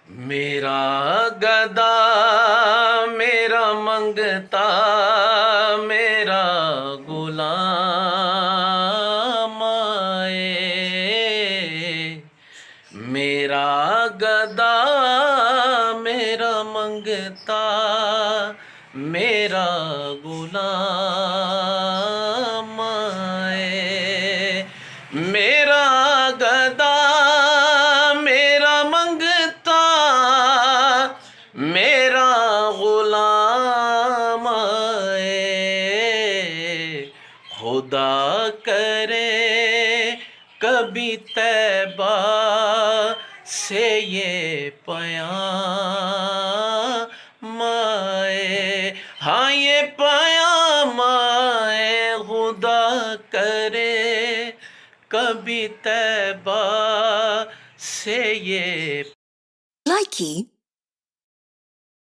میرا گدا میرا منگتا میرا غلام آئے، میرا گدا میرا منگتا میرا غلام آئے، میرا گدا میرا منگتا میرا غلام آئے، خدا کرے کبھی طیبہ سے یہ پیام آئے، ہاں یہ پیام آئے، خدا کرے کبھی طیبہ سے یہ